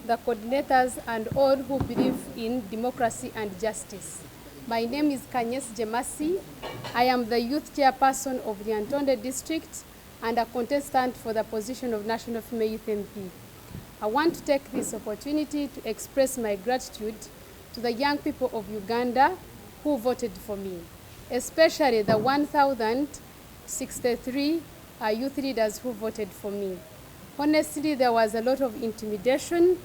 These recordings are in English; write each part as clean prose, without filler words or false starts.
the coordinators, and all who believe in democracy and justice. My name is Kanyesigye. I am the youth chairperson of the Antonde district and a contestant for the position of National Female Youth MP. I want to take this opportunity to express my gratitude to the young people of Uganda who voted for me, especially the 1,063 youth leaders who voted for me. Honestly, there was a lot of intimidation,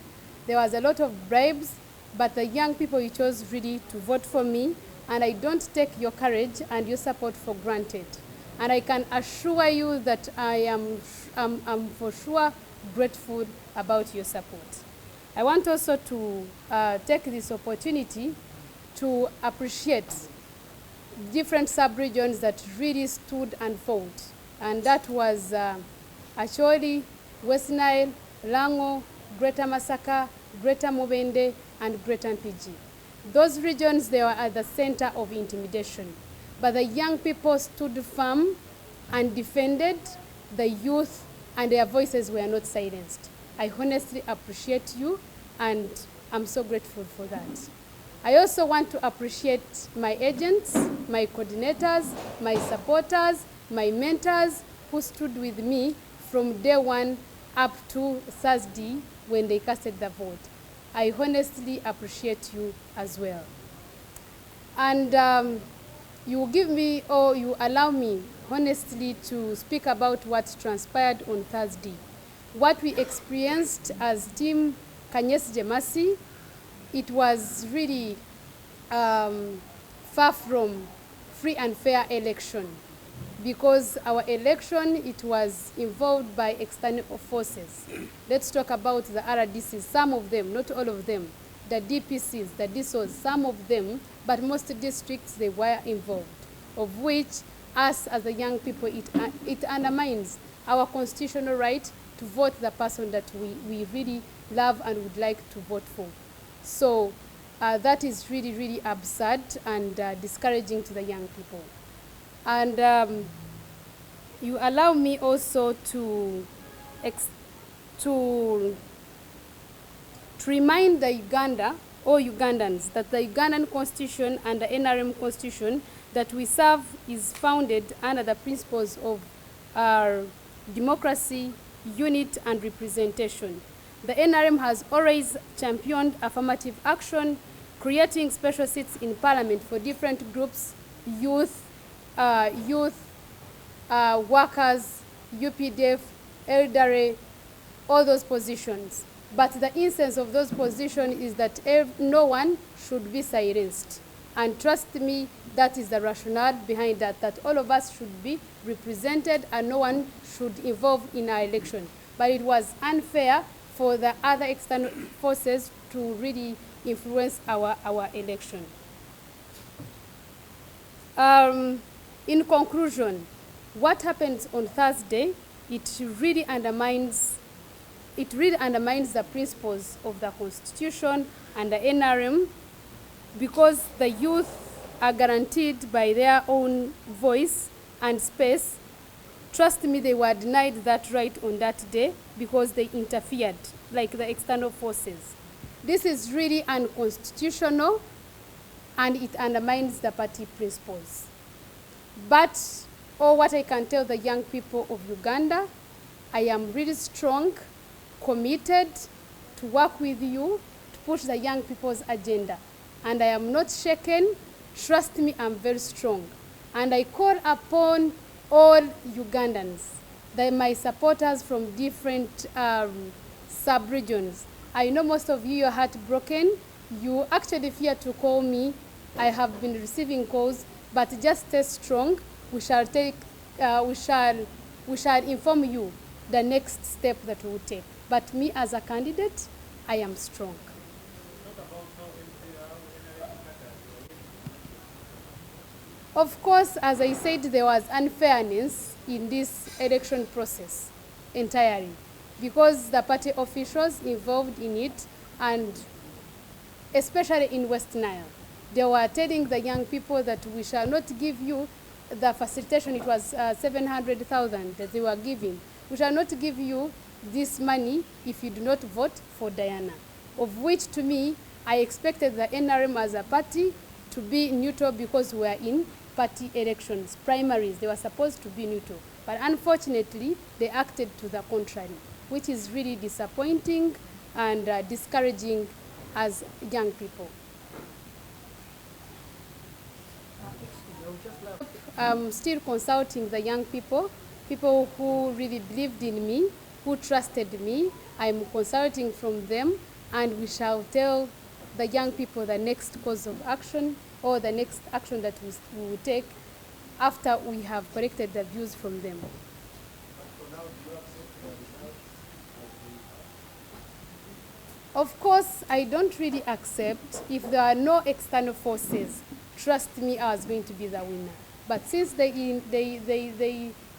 there was a lot of bribes, but the young people you chose really to vote for me, and I don't take your courage and your support for granted. And I can assure you that I am for sure grateful about your support. I want also to take this opportunity to appreciate different sub-regions that really stood and fought. And that was Acholi, West Nile, Lango, Greater Masaka, Greater Mubende, and Greater Mpigi. Those regions, they were at the center of intimidation. But the young people stood firm and defended the youth, and their voices were not silenced. I honestly appreciate you, and I'm so grateful for that. I also want to appreciate my agents, my coordinators, my supporters, my mentors who stood with me from day one up to Thursday when they casted the vote. I honestly appreciate you as well. And you give me, or you allow me, honestly, to speak about what transpired on Thursday. What we experienced as Team Kanyesigye, it was really far from free and fair election, because our election, it was involved by external forces. Let's talk about the RDCs, some of them, not all of them, the DPCs, the DSOs, some of them, but most districts, they were involved, of which us as the young people, it undermines our constitutional right to vote the person that we really love and would like to vote for. So that is really, really absurd and discouraging to the young people. And you allow me also to remind the Uganda, or Ugandans, that the Ugandan Constitution and the NRM Constitution that we serve is founded under the principles of our democracy, unity, and representation. The NRM has always championed affirmative action, creating special seats in parliament for different groups, youth, workers, UPDF, elderly, all those positions. But the essence of those positions is that no one should be silenced. And trust me, that is the rationale behind that, that all of us should be represented and no one should involve in our election. But it was unfair for the other external forces to really influence our election. In conclusion, what happens on Thursday, it really undermines the principles of the Constitution and the NRM, because the youth are guaranteed by their own voice and space. Trust me, they were denied that right on that day because they interfered, like the external forces. This is really unconstitutional, and it undermines the party principles. But what I can tell the young people of Uganda, I am really strong, committed to work with you to push the young people's agenda. And I am not shaken. Trust me, I'm very strong. And I call upon all Ugandans, my supporters from different sub-regions. I know most of you are heartbroken. You actually fear to call me. I have been receiving calls, but just stay strong. We shall inform you the next step that we will take. But me as a candidate, I am strong. Of course, as I said, there was unfairness in this election process entirely, because the party officials involved in it, and especially in West Nile, they were telling the young people that we shall not give you the facilitation. It was 700,000 that they were giving. We shall not give you this money if you do not vote for Diana. Of which, to me, I expected the NRM as a party to be neutral because we are in party elections, primaries. They were supposed to be neutral. But unfortunately, they acted to the contrary, which is really disappointing and discouraging as young people. I'm still consulting the young people, people who really believed in me, who trusted me. I'm consulting from them, and we shall tell the young people the next course of action or the next action that we will take after we have collected the views from them. Of course, I don't really accept if there are no external forces. Trust me, I was going to be the winner. But since they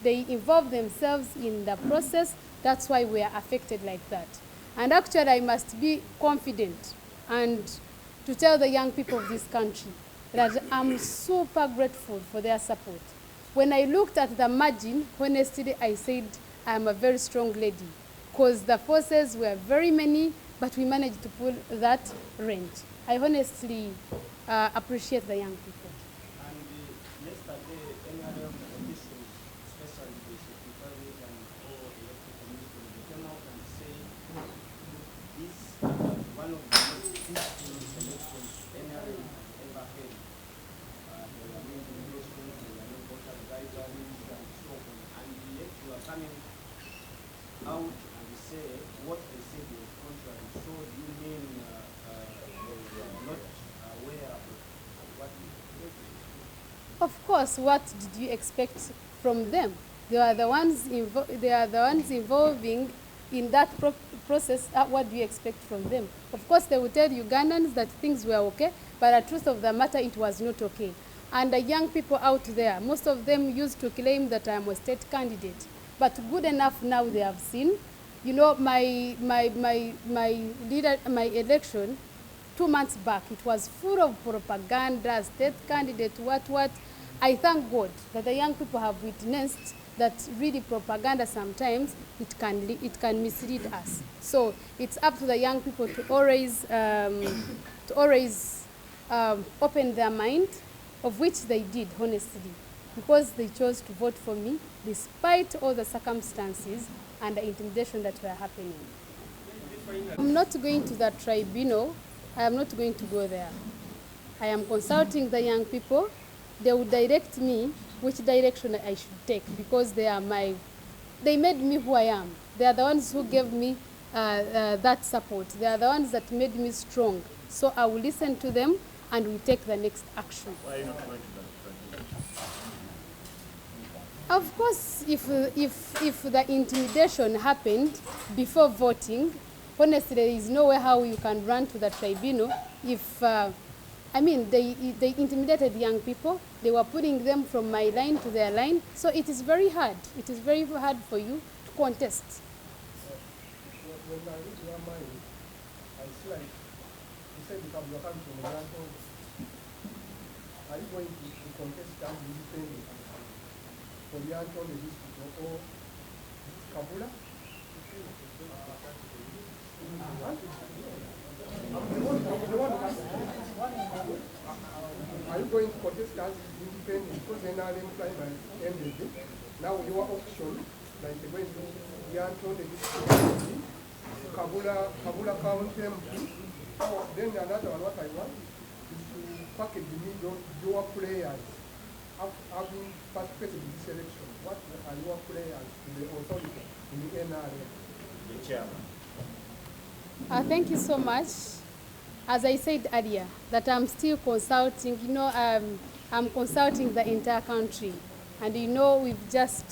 involve themselves in the process, that's why we are affected like that. And actually, I must be confident and to tell the young people of this country that I'm super grateful for their support. When I looked at the margin, honestly, I said I'm a very strong lady because the forces were very many, but we managed to pull that range. I honestly appreciate the young people. And yesterday, NRM officials, especially the secretariat and all elected commission, they came out and say this one of the most peaceful elections NRM ever had. There were no intimidations, there were no voter rivalries and so on. And yet you are coming out and say what they said was contrary. So you mean they are not aware of what you did? Of course, what did you expect from them? They are the ones involving in that process. What do you expect from them? Of course, they will tell Ugandans that things were okay, but the truth of the matter, it was not okay. And the young people out there, most of them used to claim that I am a state candidate. But good enough now they have seen. You know, my election 2 months back, it was full of propaganda, state candidate, what. I thank God that the young people have witnessed that really propaganda sometimes it can mislead us. So it's up to the young people to always open their mind, of which they did, honestly, because they chose to vote for me despite all the circumstances and the intimidation that were happening. I'm not going to the tribunal. I am not going to go there. I am consulting the young people. They will direct me which direction I should take because they made me who I am. They are the ones who gave me that support. They are the ones that made me strong. So I will listen to them and we take the next action. Why are you not going to the tribunal? Of course, if the intimidation happened before voting, honestly, there is no way how you can run to the tribunal if, they intimidated young people. They were putting them from my line to their line. So it is very hard. It is very hard for you to contest. When I read your mind, I see like you said you are coming from Uganda. Are you going to contest that independent for the Anton district or Kabula? Are you going to contest as independent because NRM primary ended? Now your option, like the way the Anton district, Kabula County MP. Then another one, what I want is to package your players having participated in this election. What are your players in the authority, in the NRM? The chairman. Thank you so much. As I said earlier, that I'm still consulting. I'm consulting the entire country, and we just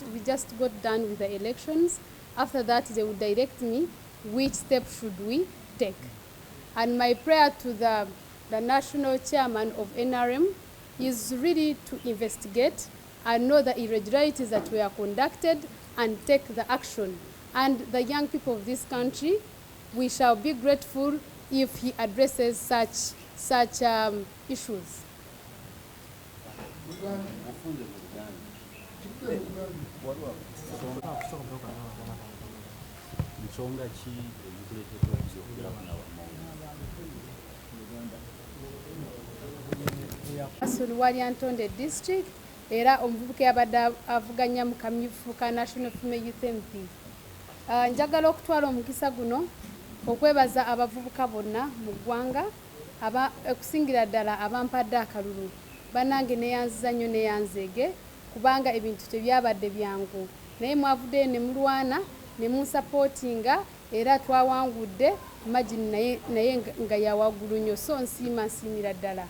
got done with the elections. After that, they will direct me which step should we take. And my prayer to the national chairman of NRM is really to investigate and know the irregularities that were conducted and take the action. And the young people of this country, we shall be grateful if he addresses such issues. nsonga ki ezikuleetera okuzokera Asulu Waryantonde District era omuvubuka yabadde avuganya mu kamyufu ka National Female Youth MP. Njagala okutwala omukisa guno okwebaza abavubuka bonna mu ggwanga okusingira ddala abampadde akalulu bannange neyanziza nnyo neyanzeege kubanga ebintu tebyabadde byangu naye mwavuddeyo ne mulwana ne munsapootinga era twawangudde imagine naye nga yawaggulu nnyo so nsiimira ddala.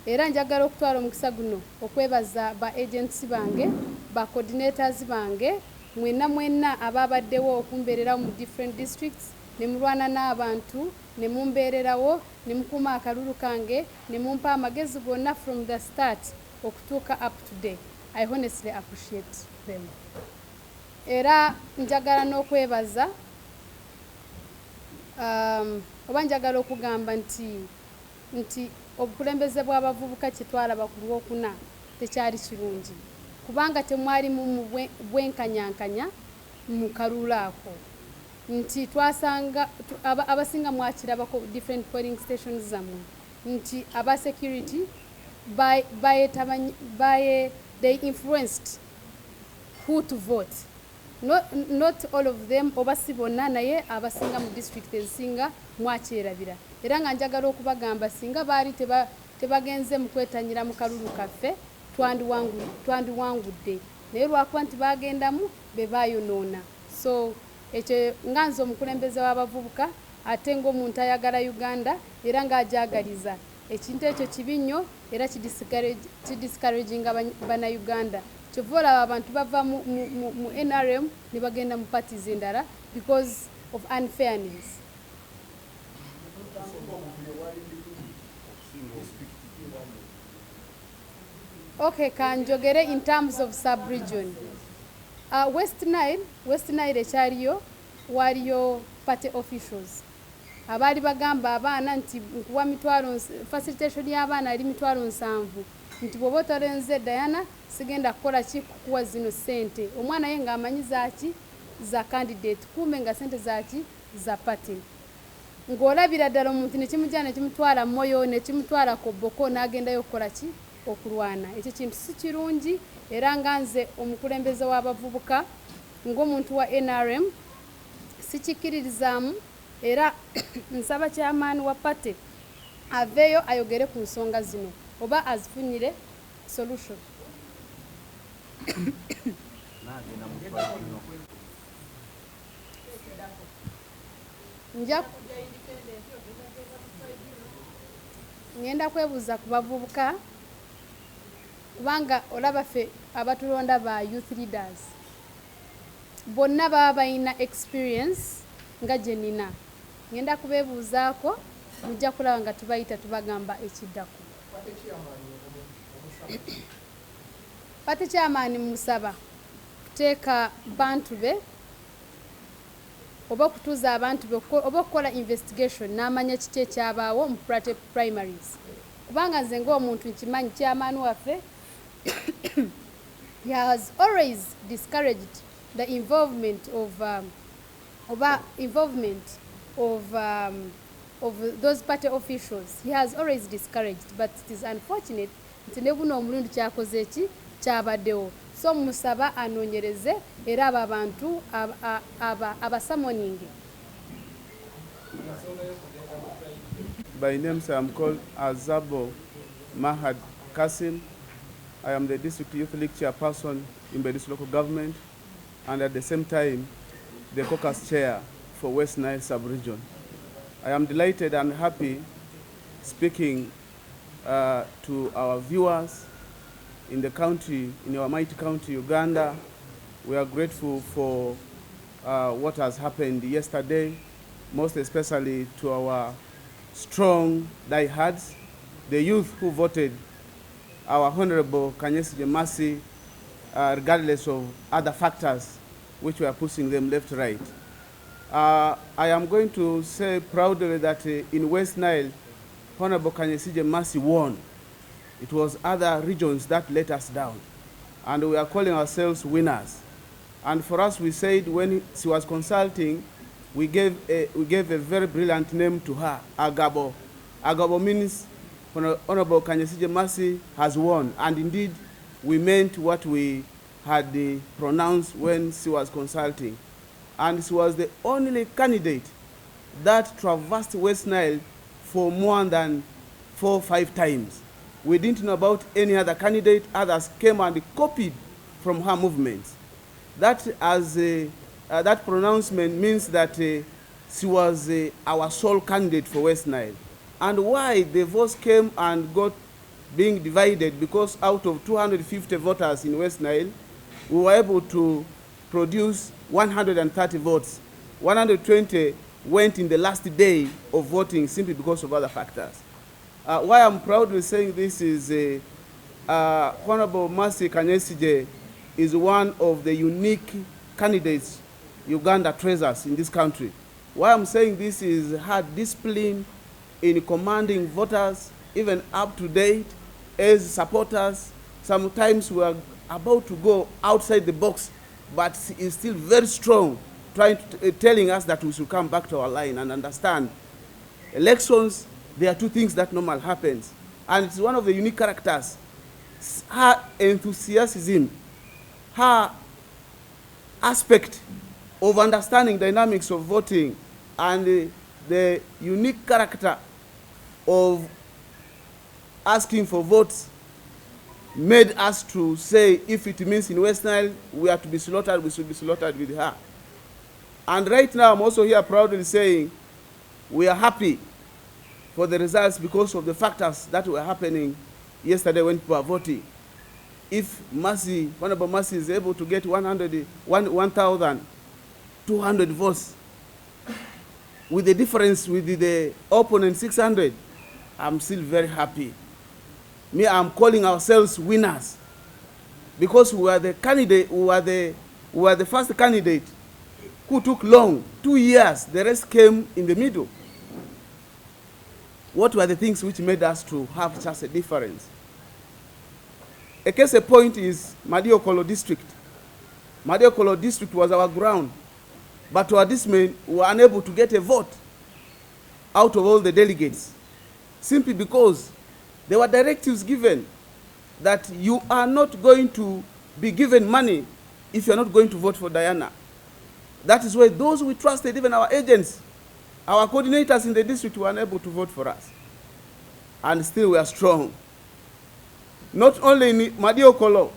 Era njagala okutwala omukisa guno okwebaza ba agents bange ba coordinators bange mwenna ababaddewo okumbeererawo mu different districts ne mulwana n'abantu ne mumbeererawo ne mukuuma akalulu kange ne mumpa amagezi gonna from the start okutuuka up to date. I honestly appreciate them. Era njagala n'okwebaza oba njagala okugamba nti obukulembeze bw'abavubuka kye twalaba ku Lwokuna tekyali kirungi kubanga temwali mu bwenkanyankanya mu kalulu ako nti twasanga abasinga mwakirabako different polling stations zammwe nti aba security they influenced who to vote. Not all of them oba si bonna naye abasinga mu district ezisinga mwakyerabira era nga njagala okubagamba singa baali tebagenze mu kwetanyira mu kalulu kaffe twandiwangudde naye lwakuba nti bagendamu be bayonoona. So ekyo nga nze omukulembeze w'abavubuka ate ng'omuntu ayagala Uganda era ng'ajagaliza ekintu ekyo kibi nnyo era kidiscouraginga bannayuganda. Kyova olaba abantu bava mu NRM ne bagenda mu parties endala because of unfairness. Okay, kanjogere in terms of sub-region. West Nile ekyaliyo waliyo party officials abaali bagamba abaana nti nkuwa facilitation y'abaana ali 7,000 nti bw'oba otalenze Diana sigenda kukola ki kukuwa zino sente omwana ye ng'amanyi zaaki za candidate kumbe nga sente zaaki za party ng'olabira ddala omuntu ne kimujja ne kimutwala Moyo ne kimutwala Koboko n'agendayo okukola ki okulwana. Ekyo kintu si kirungi era nga nze omukulembeze w'abavubuka ng'omuntu wa NRM sikikiririzaamu era nsaba chairman wa party aveeyo ayogere ku nsonga zino oba azifunyire solution. Ngenda kwebuuza ku bavubuka kubanga olaba ffe abatulonda ba youth leaders bonna baba balina experience nga gye nina. Ngenda kubeebuuzaako mujja kulaba nga tubayita tubagamba ekiddako. Pate chairman musaba kuteeka bantu be oba okutuuza abantu be oba okukola investigation n'amanya kiki ekyabaawo mu primaries kubanga nze ng'omuntu nkimanyi chairman waffe he has always discouraged the involvement of those party officials. He has always discouraged, but it is unfortunate nti ne buno omulundi kyakoze eki kyabaddewo. So musaba anoonyereze era abo abantu abasamoninge. By name, sir, I'm called Azabo Mahad Kasim. I am the District Youth League Chairperson in Bedis local government and at the same time the caucus chair for West Nile sub-region. I am delighted and happy speaking to our viewers in the country, in our mighty country, Uganda. We are grateful for what has happened yesterday, most especially to our strong diehards, the youth who voted our Honorable Kanyesigye regardless of other factors which were pushing them left, right. I am going to say proudly that in West Nile, Honorable Kanyesigye won. It was other regions that let us down. And we are calling ourselves winners. And for us, we said when she was consulting, we gave a very brilliant name to her, Agabo. Agabo means Honorable Kanyesigye Mercy has won. And indeed, we meant what we had pronounced when she was consulting. And she was the only candidate that traversed West Nile for more than 4 or 5 times. We didn't know about any other candidate. Others came and copied from her movements. That that pronouncement means that she was our sole candidate for West Nile. And why the votes came and got being divided, because out of 250 voters in West Nile, we were able to produce 130 votes. 120 went in the last day of voting simply because of other factors. Why I'm proudly saying this is Honorable Mercy Kanyesigye is one of the unique candidates Uganda treasures in this country. Why I'm saying this is her discipline in commanding voters, even up to date, as supporters. Sometimes we are about to go outside the box, but she is still very strong, telling us that we should come back to our line and understand. Elections, there are 2 things that normally happens, and it's one of the unique characters. Her enthusiasm, her aspect of understanding dynamics of voting, and the unique character of asking for votes made us to say, if it means in West Nile we are to be slaughtered, we should be slaughtered with her. And right now I'm also here proudly saying we are happy for the results because of the factors that were happening yesterday when people were voting. If Mercy, Honorable Mercy is able to get 1,200 votes, with the difference with the opponent 600, I'm still very happy. Me, I'm calling ourselves winners because we are the candidate, we are the first candidate who took long, 2 years. The rest came in the middle. What were the things which made us to have such a difference? A case in point is Madiokolo district. Madiokolo district was our ground, but to our dismay, we were unable to get a vote out of all the delegates, simply because there were directives given that you are not going to be given money if you are not going to vote for Diana. That is why those we trusted, even our agents, our coordinators in the district, were unable to vote for us. And still we are strong. Not only in Madiokolo,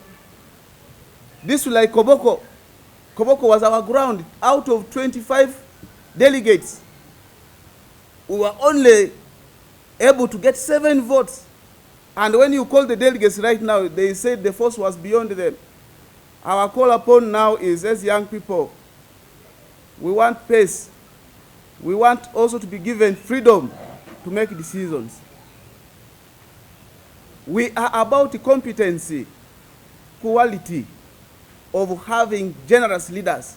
this was like Koboko. Koboko was our ground. Out of 25 delegates, we were only able to get 7 votes. And when you call the delegates right now, they said the force was beyond them. Our call upon now is, as young people, we want peace. We want also to be given freedom to make decisions. We are about the competency, quality of having generous leaders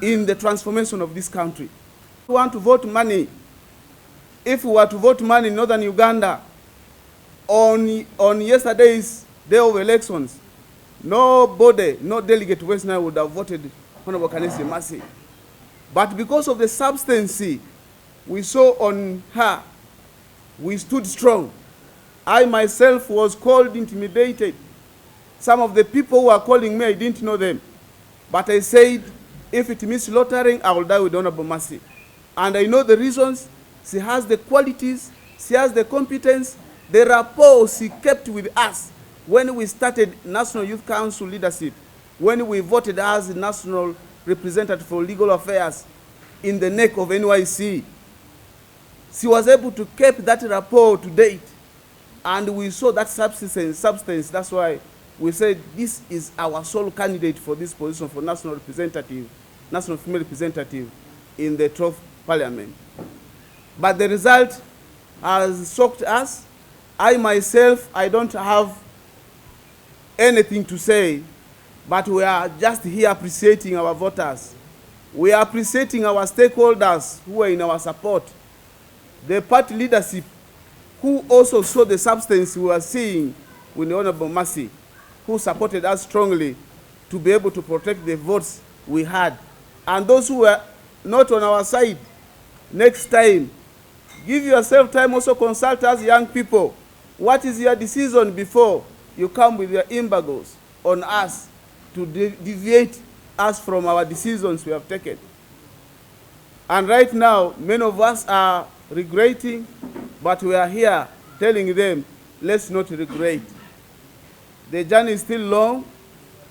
in the transformation of this country. We want to vote money. If we were to vote money in northern Uganda on yesterday's day of elections, nobody, no delegate to West Nile would have voted Honorable Kanyesigye Mercy. But because of the substance we saw on her, we stood strong. I myself was called, intimidated. Some of the people who are calling me, I didn't know them. But I said, if it means slaughtering, I will die with Honorable Mercy. And I know the reasons. She has the qualities, she has the competence, the rapport she kept with us when we started National Youth Council leadership, when we voted as National Representative for Legal Affairs in the neck of NYC. She was able to keep that rapport to date, and we saw that substance. That's why we said this is our sole candidate for this position for national representative, national female representative in the 12th Parliament. But the result has shocked us. I myself, I don't have anything to say, but we are just here appreciating our voters. We are appreciating our stakeholders who are in our support. The party leadership who also saw the substance we are seeing with the Honorable Mercy, who supported us strongly to be able to protect the votes we had. And those who were not on our side, next time, give yourself time, also consult us young people. What is your decision before you come with your embargoes on us to deviate us from our decisions we have taken? And right now, many of us are regretting, but we are here telling them, let's not regret. The journey is still long.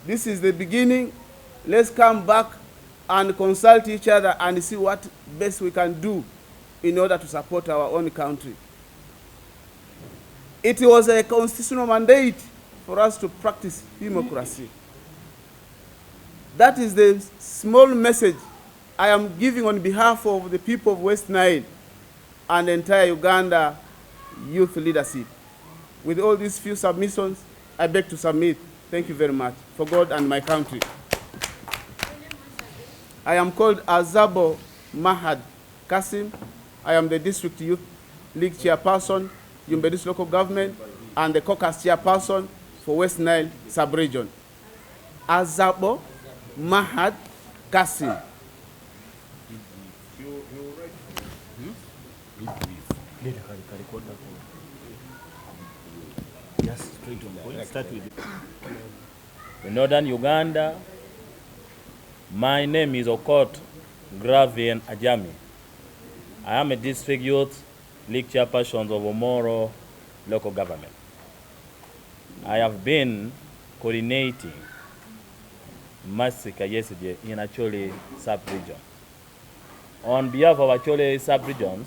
This is the beginning. Let's come back and consult each other and see what best we can do in order to support our own country. It was a constitutional mandate for us to practice democracy. That is the small message I am giving on behalf of the people of West Nile and the entire Uganda youth leadership. With all these few submissions, I beg to submit. Thank you very much for God and my country. I am called Azabo Mahad Kasim. I am the District Youth League Chairperson, Yumbedis Local Government, and the caucus Chairperson for West Nile Sub-Region. Azabo Mahad Kasim. Just straight to the point. Start with In northern Uganda, my name is Okot Gravian Ajami. I am a district youth league chairperson of Omoro local government. I have been coordinating Mafia Kanyesigye in Acholi sub-region. On behalf of Acholi sub-regions,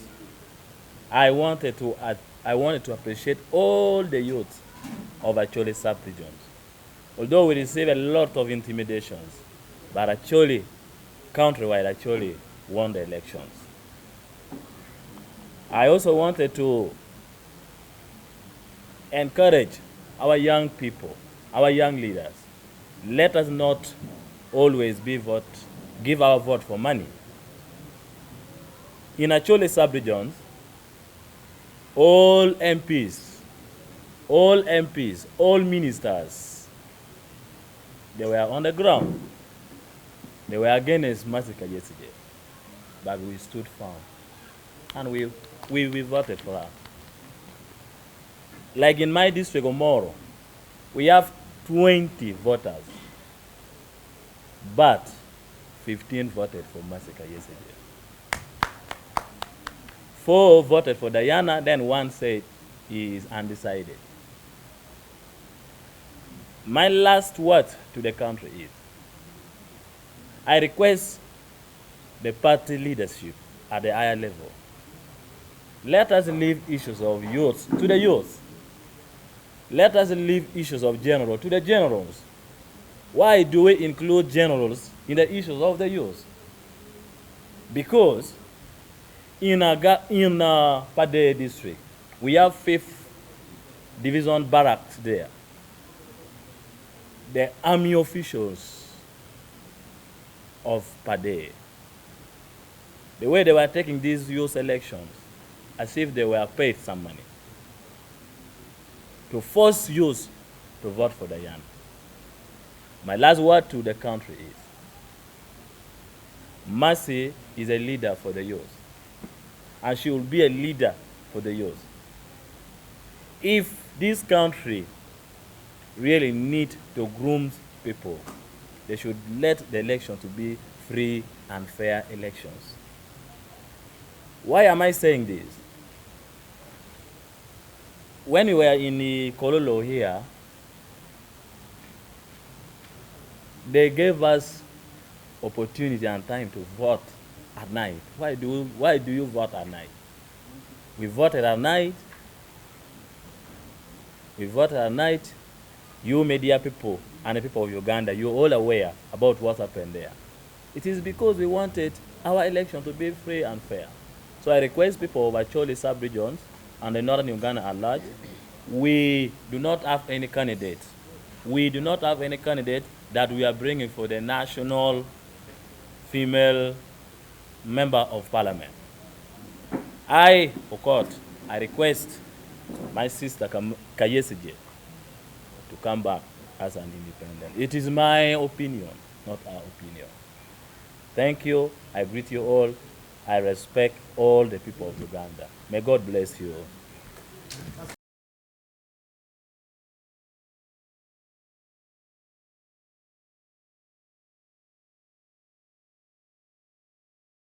I wanted to appreciate all the youth of Acholi sub-regions. Although we receive a lot of intimidations, but actually, countrywide actually won the elections. I also wanted to encourage our young people, our young leaders. Let us not always give our vote for money. In Acholi sub-regions, all MPs, all ministers, they were on the ground. They were against Mafia Kanyesigye, but we stood firm, and we voted for her. Like in my district, Omoro, we have 20 voters, but 15 voted for Mafia Kanyesigye. 4 voted for Diana, then 1 said he is undecided. My last word to the country is, I request the party leadership at the higher level, let us leave issues of youth to the youth. Let us leave issues of general to the generals. Why do we include generals in the issues of the youth? Because in Pade district, we have 5th Division barracks there. The army officials of Pade, the way they were taking these youth elections, as if they were paid some money to force youth to vote for Diana. My last word to the country is, Mercy is a leader for the youth, and she will be a leader for the youth. If this country really need to groom people, they should let the election to be free and fair elections. Why am I saying this? When we were in the Kololo here, they gave us opportunity and time to vote at night. Why do you vote at night? We voted at night. We voted at night. You media people and the people of Uganda, you're all aware about what happened there. It is because we wanted our election to be free and fair. So I request people of Acholi sub-regions and the northern Uganda at large, we do not have any candidate. We do not have any candidate that we are bringing for the national female member of parliament. I request my sister Kanyesigye to come back as an independent. It is my opinion, not our opinion. Thank you. I greet you all. I respect all the people of Uganda. May God bless you all.